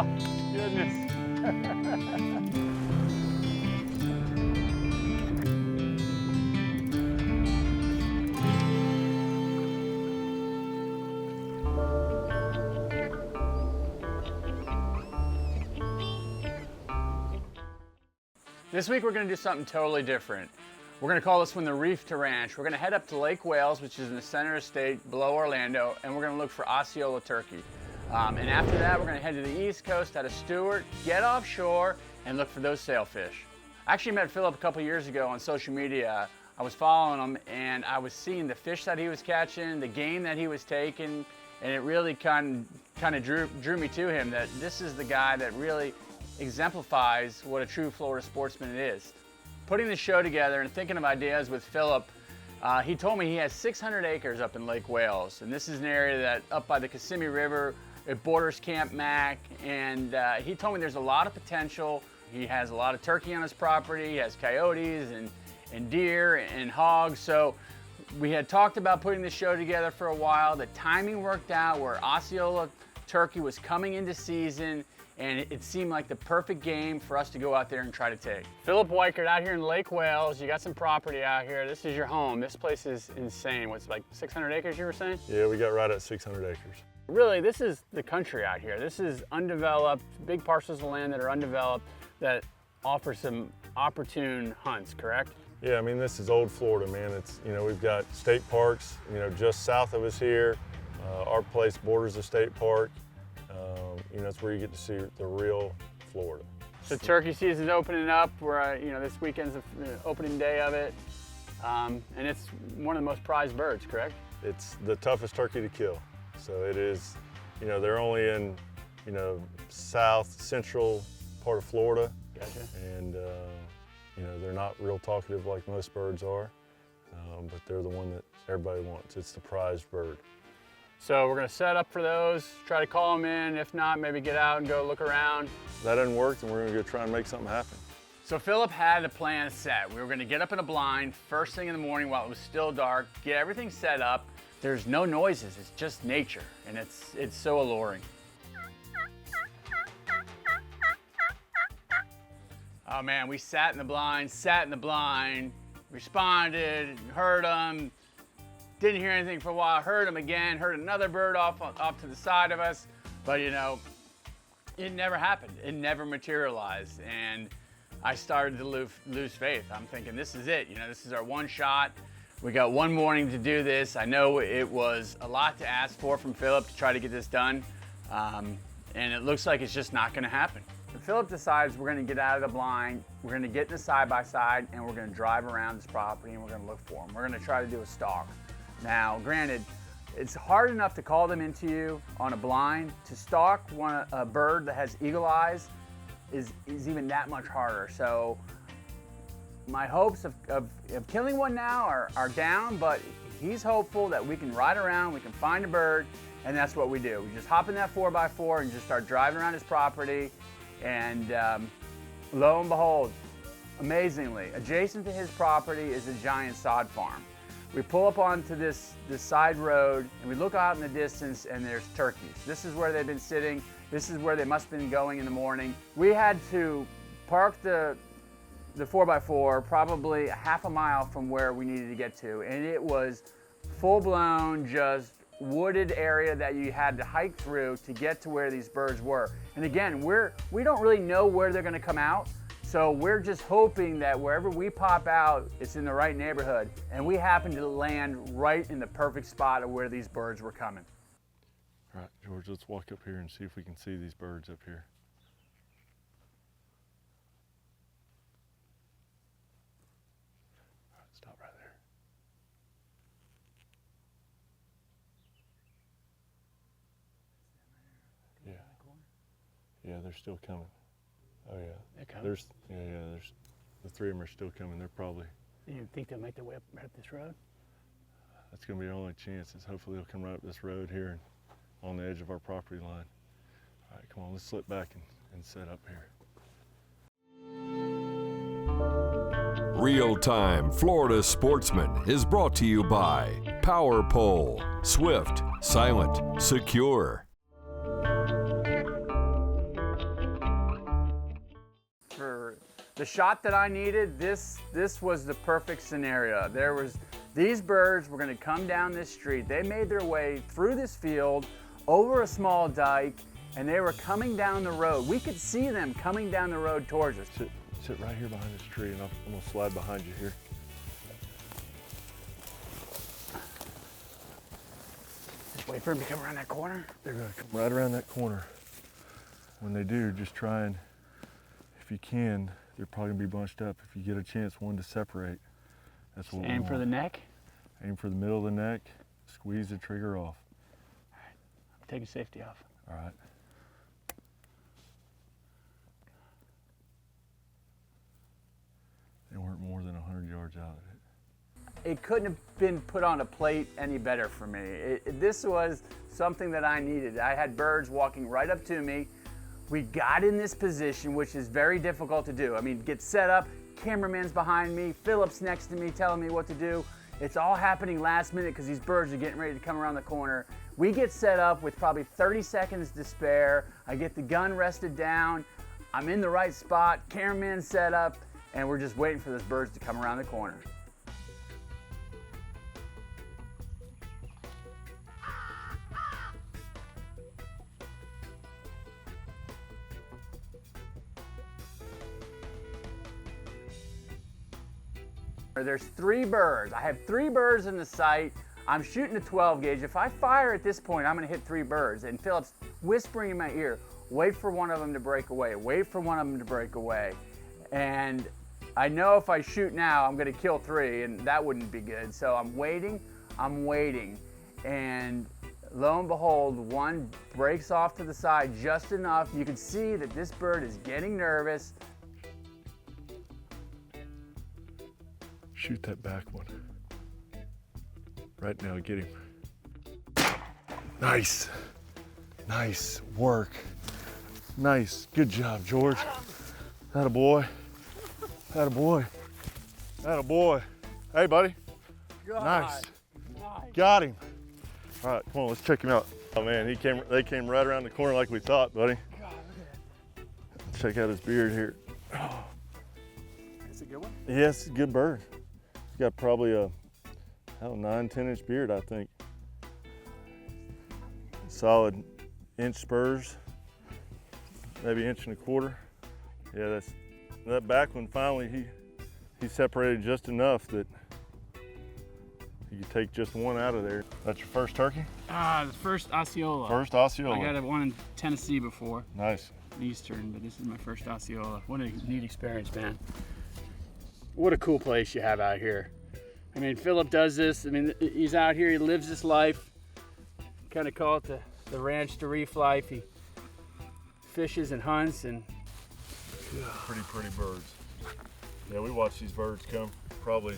Oh, goodness. This week we're going to do something totally different. We're going to call this one the Reef to Ranch. We're going to head up to Lake Wales, which is in the center of the state below Orlando, and we're going to look for Osceola Turkey. And after that, we're going to head to the East Coast out of Stuart, get offshore, and look for those sailfish. I actually met Philip a couple years ago on social media. I was following him, and I was seeing the fish that he was catching, the game that he was taking, and it really kind of drew me to him that this is the guy that really exemplifies what a true Florida sportsman is. Putting the show together and thinking of ideas with Philip, he told me he has 600 acres up in Lake Wales, and this is an area that up by the Kissimmee River, it borders Camp Mac, and he told me there's a lot of potential. He has a lot of turkey on his property, he has coyotes and deer and hogs, so we had talked about putting this show together for a while. The timing worked out where Osceola Turkey was coming into season, and it seemed like the perfect game for us to go out there and try to take. Philip Weichert out here in Lake Wales. You got some property out here. This is your home. This place is insane. What's like 600 acres you were saying? Yeah, we got right at 600 acres. Really, this is the country out here. This is undeveloped, big parcels of land that are undeveloped that offer some opportune hunts, correct? Yeah, I mean, this is old Florida, man. It's, you know, we've got state parks, you know, just south of us here. Our place borders a state park. You know, it's where you get to see the real Florida. So turkey season's opening up. We're, you know, this weekend's the opening day of it. And it's one of the most prized birds, correct? It's the toughest turkey to kill. So it is, you know, they're only in, you know, south, central part of Florida. Gotcha. And, you know, they're not real talkative like most birds are, but they're the one that everybody wants. It's the prized bird. So we're gonna set up for those, try to call them in. If not, maybe get out and go look around. If that doesn't work, then we're gonna go try and make something happen. So Philip had a plan set. We were gonna get up in a blind first thing in the morning while it was still dark, get everything set up. There's no noises, it's just nature, and it's so alluring. Oh man, we sat in the blind, responded, heard them, didn't hear anything for a while, heard them again, heard another bird off to the side of us, but you know, it never happened. It never materialized, and I started to lose faith. I'm thinking, this is it, you know, this is our one shot. We got one morning to do this. I know it was a lot to ask for from Philip to try to get this done, and it looks like it's just not gonna happen. So Philip decides we're gonna get out of the blind, we're gonna get in the side-by-side, and we're gonna drive around this property and we're gonna look for them. We're gonna try to do a stalk. Now, granted, it's hard enough to call them into you on a blind. To stalk a bird that has eagle eyes is even that much harder. So my hopes of killing one now are down, but he's hopeful that we can ride around, we can find a bird, and that's what we do. We just hop in that 4x4 and just start driving around his property, and lo and behold, amazingly, adjacent to his property is a giant sod farm. We pull up onto this side road and we look out in the distance and there's turkeys. This is where they've been sitting. This is where they must have been going in the morning. We had to park the 4x4 probably a half a mile from where we needed to get to, and it was full-blown just wooded area that you had to hike through to get to where these birds were. And again, we don't really know where they're gonna come out, so we're just hoping that wherever we pop out, it's in the right neighborhood, and we happen to land right in the perfect spot of where these birds were coming. All right, George, let's walk up here and see if we can see these birds up here. All right, stop right there. Yeah, they're still coming. Oh yeah, they're coming. There's the three of them are still coming. They're probably. You think they'll make their way up this road? That's gonna be our only chance. Is hopefully they'll come right up this road here and on the edge of our property line. All right, come on, let's slip back and set up here. Real-Time Florida Sportsman is brought to you by Power Pole, Swift, Silent, Secure. the shot that I needed, this was the perfect scenario. These birds were gonna come down this street. They made their way through this field, over a small dike, and they were coming down the road. We could see them coming down the road towards us. Sit right here behind this tree, and I'm gonna slide behind you here. Just wait for them to come around that corner. They're gonna come right around that corner. When they do, just try and, if you can, they're probably gonna be bunched up. If you get a chance, one to separate. That's what we Aim want. for the neck. Aim for the middle of the neck. Squeeze the trigger off. All right, I'm taking safety off. All right. They weren't more than 100 yards out of it. It couldn't have been put on a plate any better for me. This was something that I needed. I had birds walking right up to me. We got in this position, which is very difficult to do. I mean, get set up, cameraman's behind me, Philip's next to me telling me what to do. It's all happening last minute because these birds are getting ready to come around the corner. We get set up with probably 30 seconds to spare. I get the gun rested down. I'm in the right spot, cameraman's set up, and we're just waiting for those birds to come around the corner. There's 3 birds. I have 3 birds in the sight. I'm shooting a 12 gauge. If I fire at this point, I'm gonna hit 3 birds. And Philip's whispering in my ear, wait for one of them to break away, wait for one of them to break away. And I know if I shoot now, I'm gonna kill 3, and that wouldn't be good. So I'm waiting. And lo and behold, one breaks off to the side just enough. You can see that this bird is getting nervous. Shoot that back one. Right now, get him. Nice. Nice work. Nice. Good job, George. Atta boy. Atta boy. Atta boy. Hey, buddy. God. Nice. Got him. All right, come on, let's check him out. Oh man, they came right around the corner like we thought, buddy. God, look at that. Check out his beard here. Is it a good one? Yes, good bird. He's got probably a 9-10 inch beard, I think. Solid inch spurs, maybe 1.25 inches. Yeah, that back one finally, he separated just enough that you could take just one out of there. That's your first turkey? The first Osceola. First Osceola. I got one in Tennessee before. Nice. Eastern, but this is my first Osceola. What a neat experience, man. What a cool place you have out here. I mean, Philip does this. I mean, he's out here, he lives this life. Kind of call it the ranch to reef life. He fishes and hunts and... Pretty birds. Yeah, we watched these birds come probably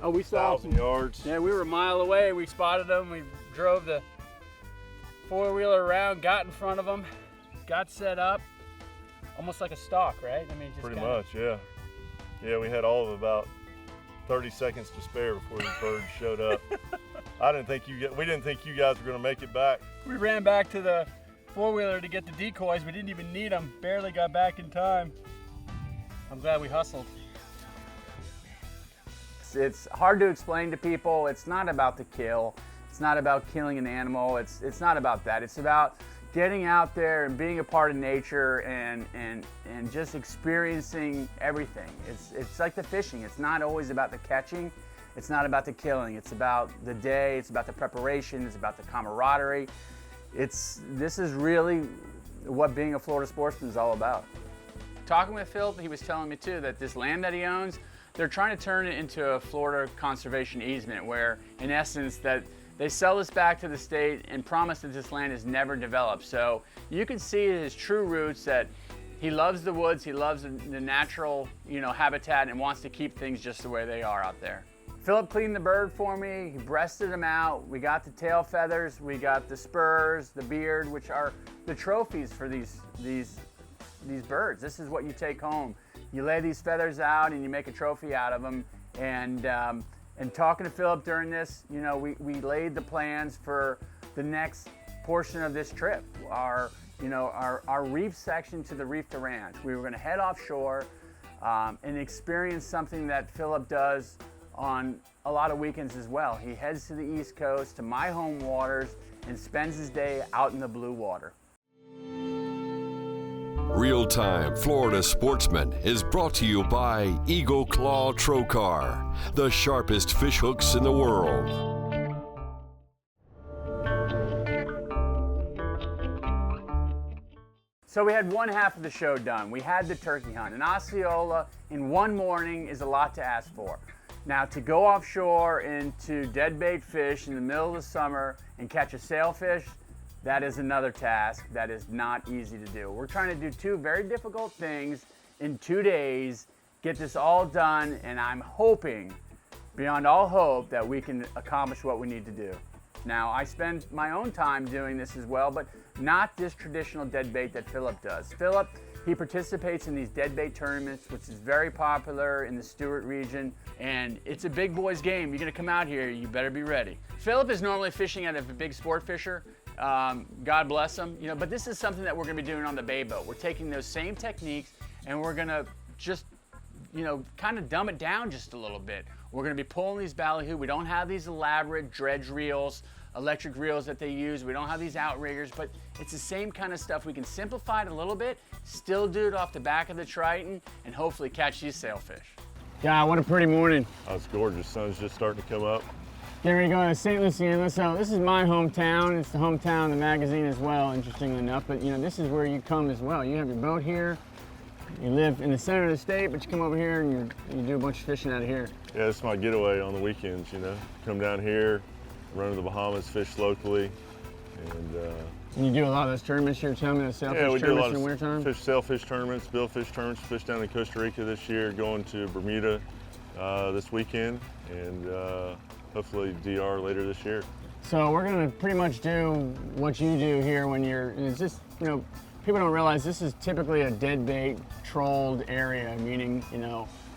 we saw 1,000 yards. Yeah, we were a mile away. We spotted them. We drove the 4-wheeler around, got in front of them, got set up. Almost like a stalk, right? I mean, just pretty much, yeah. Yeah, we had all of about 30 seconds to spare before these birds showed up. We didn't think you guys were gonna make it back. We ran back to the 4-wheeler to get the decoys. We didn't even need them. Barely got back in time. I'm glad we hustled. It's hard to explain to people. It's not about the kill. It's not about killing an animal. It's not about that. It's about getting out there and being a part of nature and just experiencing everything. It's like the fishing. It's not always about the catching. It's not about the killing. It's about the day. It's about the preparation. It's about the camaraderie. This is really what being a Florida sportsman is all about. Talking with Phil, he was telling me too that this land that he owns, they're trying to turn it into a Florida conservation easement where, in essence, that they sell this back to the state and promise that this land is never developed. So you can see his true roots, that he loves the woods, he loves the natural, habitat, and wants to keep things just the way they are out there. Philip cleaned the bird for me. He breasted him out. We got the tail feathers, we got the spurs, the beard, which are the trophies for these birds. This is what you take home. You lay these feathers out and you make a trophy out of them. And talking to Philip during this, we laid the plans for the next portion of this trip. Our reef section to the reef to ranch. We were going to head offshore. and experience something that Philip does on a lot of weekends as well. He heads to the East Coast, to my home waters, and spends his day out in the blue water. Real-Time Florida Sportsman is brought to you by Eagle Claw Trocar, the sharpest fish hooks in the world. So we had one half of the show done. We had the turkey hunt. And Osceola in one morning is a lot to ask for. Now, to go offshore into deadbait fish in the middle of the summer and catch a sailfish, that is another task that is not easy to do. We're trying to do two very difficult things in 2 days, get this all done, and I'm hoping, beyond all hope, that we can accomplish what we need to do. Now, I spend my own time doing this as well, but not this traditional deadbait that Philip does. Philip, he participates in these deadbait tournaments, which is very popular in the Stuart region, and it's a big boys game. You're gonna come out here, you better be ready. Philip is normally fishing at a big sport fisher. God bless him, but this is something that we're gonna be doing on the bay boat. We're taking those same techniques and we're gonna just, kind of dumb it down just a little bit. We're gonna be pulling these ballyhoo. We don't have these elaborate dredge reels, electric reels that they use. We don't have these outriggers, but it's the same kind of stuff. We can simplify it a little bit, still do it off the back of the Triton, and hopefully catch these sailfish. God, what a pretty morning. Oh, it's gorgeous. Sun's just starting to come up. Getting ready to go to St. Lucia. So this is my hometown. It's the hometown of the magazine as well, interestingly enough. But this is where you come as well. You have your boat here. You live in the center of the state, but you come over here and you do a bunch of fishing out of here. Yeah, it's my getaway on the weekends, Come down here, run to the Bahamas, fish locally, And you do a lot of those tournaments here, tell me, the sailfish tournaments in the wintertime? Sailfish tournaments, billfish tournaments, fish down in Costa Rica this year, going to Bermuda this weekend, and hopefully DR later this year. So we're gonna pretty much do what you do here when and it's just, people don't realize this is typically a deadbait trolled area, meaning,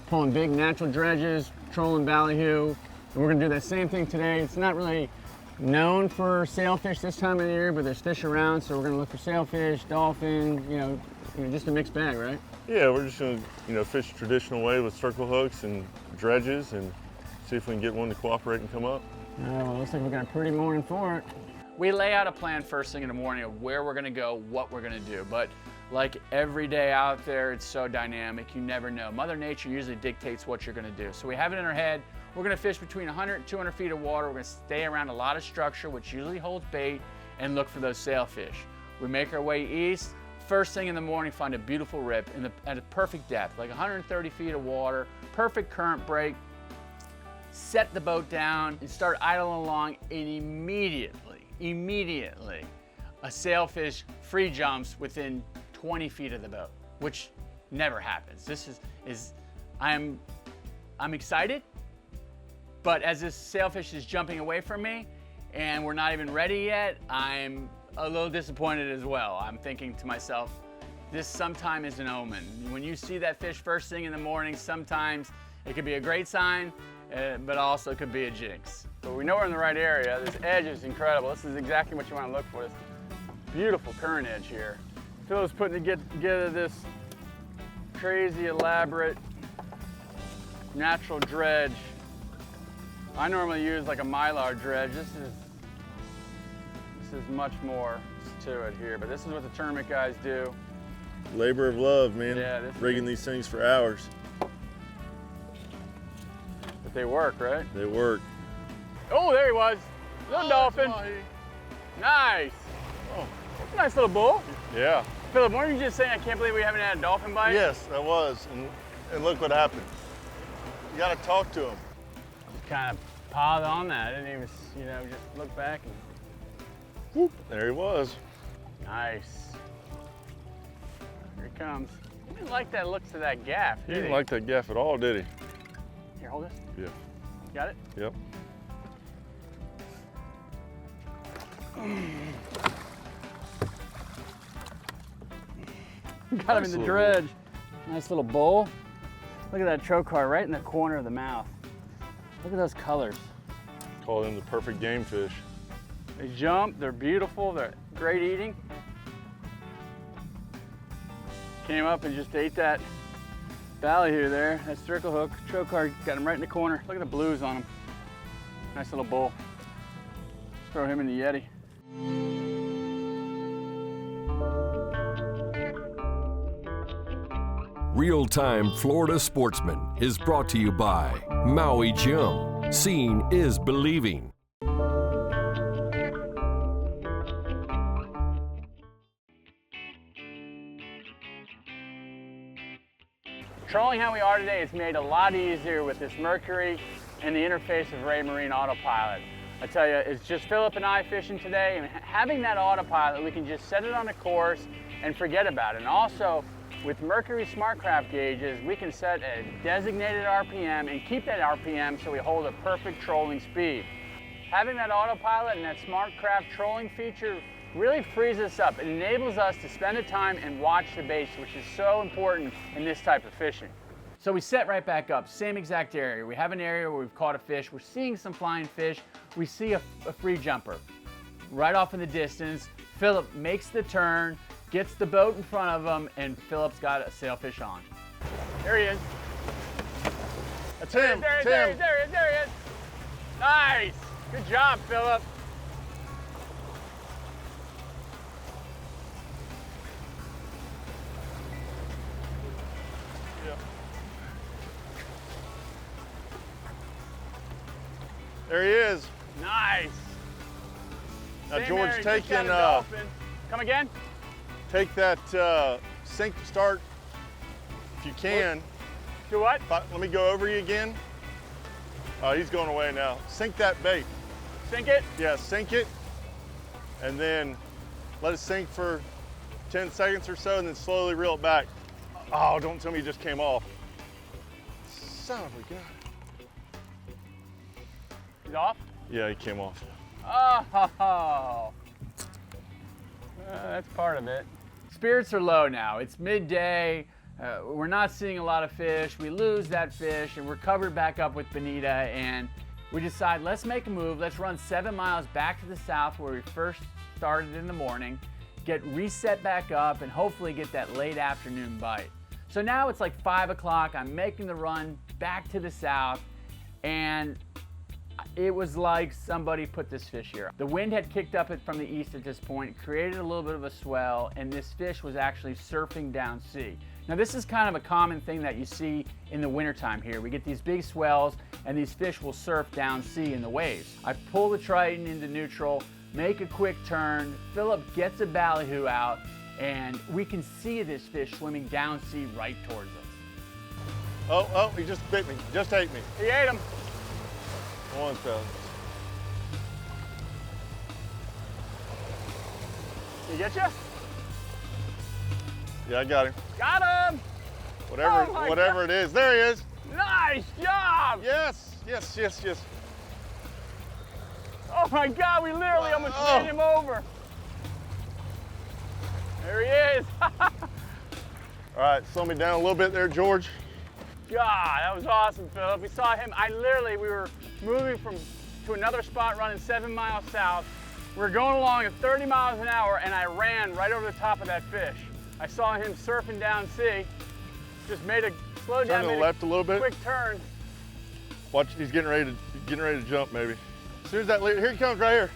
pulling big natural dredges, trolling ballyhoo. And we're gonna do that same thing today. It's not really known for sailfish this time of the year, but there's fish around, so we're gonna look for sailfish, dolphin, just a mixed bag, right? Yeah, we're just gonna, fish the traditional way with circle hooks and dredges and see if we can get one to cooperate and come up. All right, well, looks like we got a pretty morning for it. We lay out a plan first thing in the morning of where we're gonna go, what we're gonna do, but like every day out there, it's so dynamic, you never know. Mother Nature usually dictates what you're gonna do. So we have it in our head. We're gonna fish between 100 and 200 feet of water. We're gonna stay around a lot of structure, which usually holds bait, and look for those sailfish. We make our way east. First thing in the morning, find a beautiful rip at a perfect depth, like 130 feet of water, perfect current break. Set the boat down and start idling along, and immediately, a sailfish free jumps within 20 feet of the boat, which never happens. This I'm excited, but as this sailfish is jumping away from me and we're not even ready yet, I'm a little disappointed as well. I'm thinking to myself, this sometime is an omen. When you see that fish first thing in the morning, sometimes it could be a great sign, but also could be a jinx. So we know we're in the right area. This edge is incredible. This is exactly what you want to look for. This beautiful current edge here. Phil's putting together this crazy elaborate natural dredge. I normally use like a mylar dredge. This is much more to it here, but this is what the tournament guys do. Labor of love, man. Yeah, rigging these things for hours. But they work, right? They work. Oh, there he was. Little dolphin. Nice. Oh. That's a nice little bull. Yeah. Philip, weren't you just saying I can't believe we haven't had a dolphin bite? Yes, I was. And look what happened. You got to talk to him. Just kind of paused on that. I didn't even, just look back and whoop. There he was. Nice. Here he comes. He didn't like that looks of that gaff, He didn't like that gaff at all, did he? Here, hold this. Yeah. Got it? Yep. Got him in the dredge. Nice little bull. Look at that trocar right in the corner of the mouth. Look at those colors. Call them the perfect game fish. They jump, they're beautiful, they're great eating. Came up and just ate that Ballyhoo there, that circle hook. Trocar got him right in the corner. Look at the blues on him. Nice little bull. Throw him in the Yeti. Real-Time Florida Sportsman is brought to you by Maui Jim. Seeing is believing. Trolling how we are today is made a lot easier with this Mercury and the interface of Ray Marine Autopilot. I tell you, it's just Philip and I fishing today, and having that autopilot, we can just set it on a course and forget about it. And also, with Mercury SmartCraft gauges, we can set a designated RPM and keep that RPM so we hold a perfect trolling speed. Having that autopilot and that SmartCraft trolling feature really frees us up. It enables us to spend the time and watch the baits, which is so important in this type of fishing. So we set right back up, same exact area. We have an area where we've caught a fish, we're seeing some flying fish, we see a free jumper. Right off in the distance, Philip makes the turn, gets the boat in front of him, and Philip's got a sailfish on. There he is. That's him. There he is. Nice. Good job, Philip. Yeah. There he is. Nice. Now Same George, area, take just got in, a dolphin. Come again? take that sink to start if you can. Do what? Let me go over you again. He's going away now. Sink that bait. Sink it? Yeah, sink it, and then let it sink for 10 seconds or so, and then slowly reel it back. Oh, don't tell me he just came off. Son of a gun. He's off? Yeah, he came off. Oh, that's part of it. Spirits are low now. It's midday. We're not seeing a lot of fish. We lose that fish, and we're covered back up with bonita, and we decide, let's make a move. Let's run 7 miles back to the south where we first started in the morning, get reset back up, and hopefully get that late afternoon bite. So now it's like 5 o'clock. I'm making the run back to the south, and it was like somebody put this fish here. The wind had kicked up from the east at this point, created a little bit of a swell, and this fish was actually surfing down sea. Now this is kind of a common thing that you see in the wintertime here. We get these big swells and these fish will surf down sea in the waves. I pull the Triton into neutral, make a quick turn, Philip gets a ballyhoo out, and we can see this fish swimming down sea right towards us. Oh, he just bit me, just ate me. He ate him. One fellas. Did he get you? Yeah, I got him. Got him! Whatever it is. There he is. Nice job! Yes, yes, yes, yes. Oh my God, we literally almost ran him over. There he is. All right, slow me down a little bit there, George. God, that was awesome, Philip. We saw him, we were moving to another spot running 7 miles south. We were going along at 30 miles an hour and I ran right over the top of that fish. I saw him surfing down sea, just made a slow down, Turn to the left a little bit. Quick turn. Watch, he's getting ready to jump maybe. As soon as that lead, here he comes right here.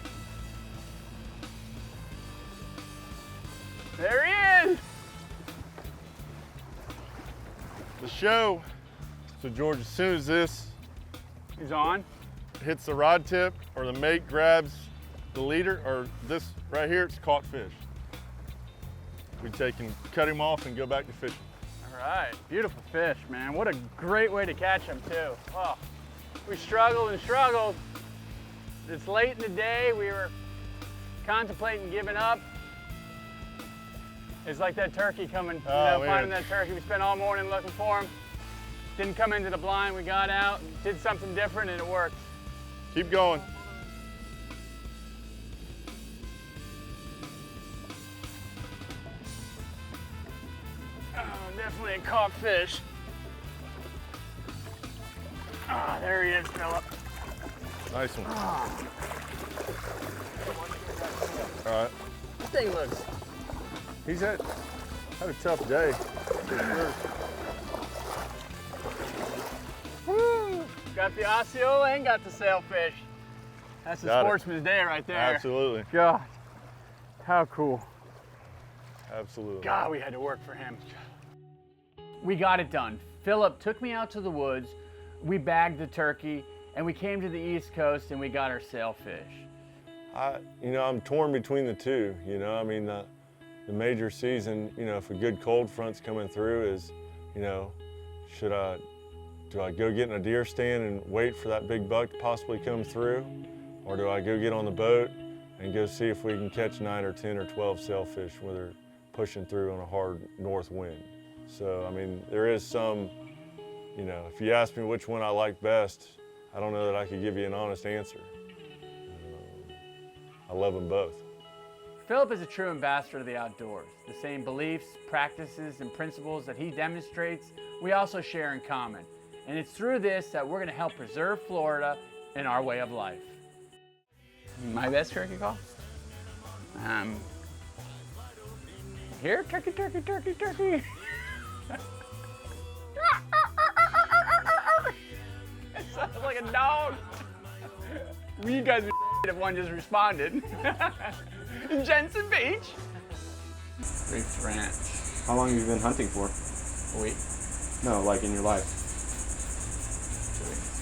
There he is. The show. So George, as soon as this He's on. hits the rod tip or the mate grabs the leader or this right here, it's caught fish. We take and cut him off and go back to fishing. All right, beautiful fish, man. What a great way to catch him too. Oh, we struggled and struggled. It's late in the day. We were contemplating giving up. It's like that turkey coming, finding that turkey. We spent all morning looking for him. Didn't come into the blind. We got out, did something different, and it worked. Keep going. Oh, definitely a caught fish. Ah, there he is, Philip. Nice one. Oh. All right. This thing looks. He's had a tough day. For sure. Got the Osceola and got the Sailfish. That's a sportsman's day right there. Absolutely. God, how cool. Absolutely. God, we had to work for him. We got it done. Philip took me out to the woods, we bagged the turkey, and we came to the East Coast and we got our Sailfish. I'm torn between the two. I mean, the major season, if a good cold front's coming through is, do I go get in a deer stand and wait for that big buck to possibly come through? Or do I go get on the boat and go see if we can catch 9 or 10 or 12 sailfish when they're pushing through on a hard north wind? So, I mean, there is some, if you ask me which one I like best, I don't know that I could give you an honest answer. I love them both. Philip is a true ambassador of the outdoors. The same beliefs, practices, and principles that he demonstrates, we also share in common. And it's through this that we're going to help preserve Florida and our way of life. My best turkey call? Here, turkey, turkey, turkey, turkey. It sounds like a dog. You guys would if one just responded. Jensen Beach. Reef Ranch. How long have you been hunting for? A week. No, like in your life. 2 weeks.